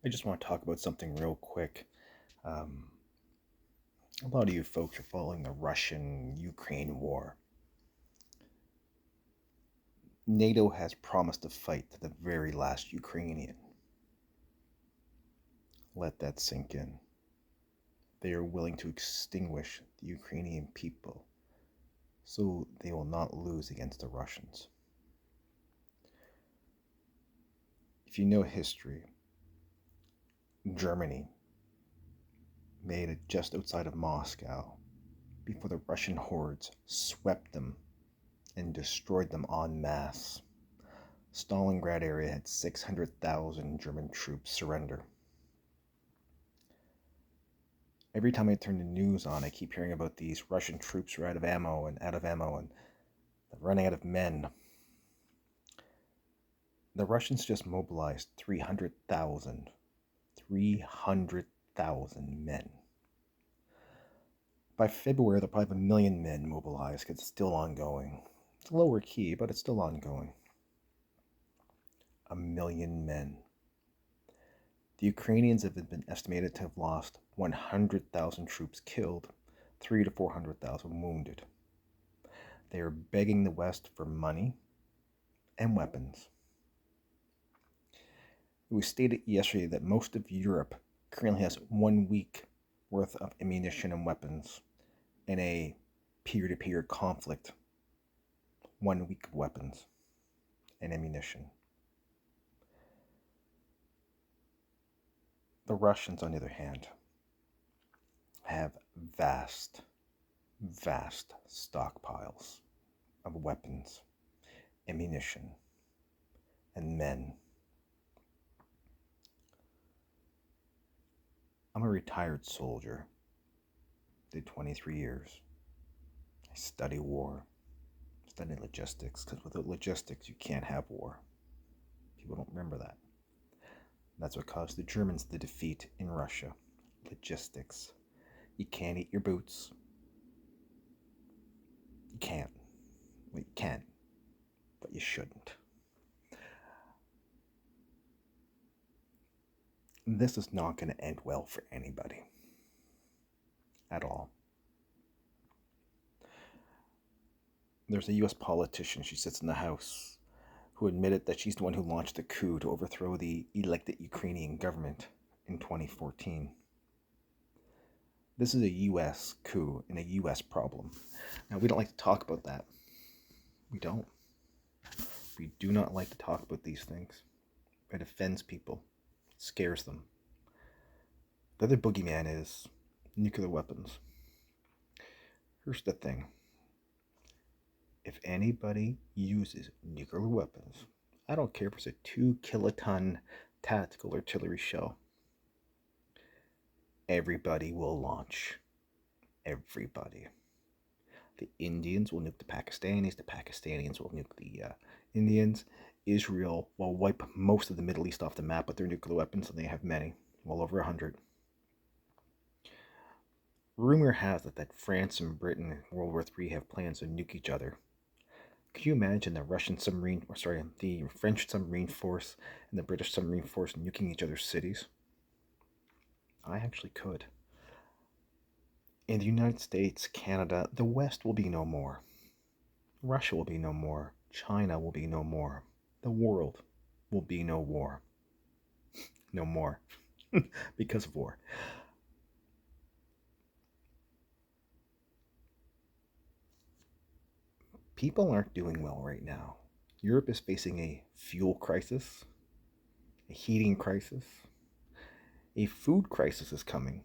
I just want to talk about something real quick. Um, a lot of you folks are following the Russian-Ukraine war. NATO has promised to fight to the very last Ukrainian. Let that sink in. They are willing to extinguish the Ukrainian people so they will not lose against the Russians. If you know history, Germany made it just outside of Moscow before the Russian hordes swept them and destroyed them en masse. Stalingrad area had 600,000 German troops surrender. Every time I turn the news on, I keep hearing about these Russian troops are out of ammo and they're running out of men. The Russians just mobilized 300,000 men. By February, they'll probably have 1 million men mobilized because it's still ongoing. It's a lower key, but it's still ongoing. 1 million men. The Ukrainians have been estimated to have lost 100,000 troops killed, 300,000 to 400,000 wounded. They are begging the West for money and weapons. It was stated yesterday that most of Europe currently has 1 week worth of ammunition and weapons in a peer-to-peer conflict. 1 week of weapons and ammunition. The Russians, on the other hand, have vast stockpiles of weapons, ammunition, and men. I'm a retired soldier. Did 23 years. I study war. Study logistics, because without logistics, you can't have war. People don't remember that. That's what caused the Germans the defeat in Russia. Logistics. You can't eat your boots. You can't. Well, you can, but you shouldn't. This is not going to end well for anybody. At all. There's a US politician, she sits in the House, who admitted that she's the one who launched the coup to overthrow the elected Ukrainian government in 2014. This is a US coup and a US problem. Now, we don't like to talk about that. We don't. We do not like to talk about these things. It offends people. It scares them. The other boogeyman is nuclear weapons. Here's the thing. If anybody uses nuclear weapons, I don't care if it's a 2-kiloton tactical artillery shell, everybody will launch. Everybody. The Indians will nuke the Pakistanis will nuke the Indians. Israel will wipe most of the Middle East off the map with their nuclear weapons, and they have many, well over 100. Rumor has it that France and Britain in World War III have plans to nuke each other. Could you imagine the French submarine force and the British submarine force nuking each other's cities? I actually could. In the United States, Canada, the West will be no more. Russia will be no more. China will be no more. The world will be no war. No more. Because of war. People aren't doing well right now. Europe is facing a fuel crisis, a heating crisis, a food crisis is coming,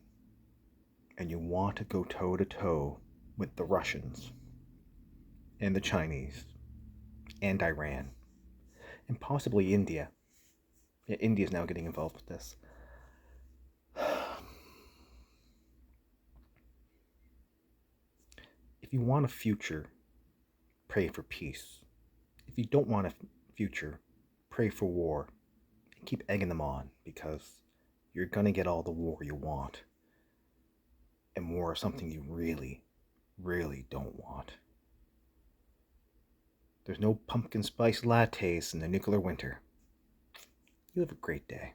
and you want to go toe to toe with the Russians and the Chinese and Iran and possibly India. Yeah, India is now getting involved with this. If you want a future, pray for peace. If you don't want a future, pray for war. And keep egging them on, because you're going to get all the war you want. And war is something you really, really don't want. There's no pumpkin spice lattes in the nuclear winter. You have a great day.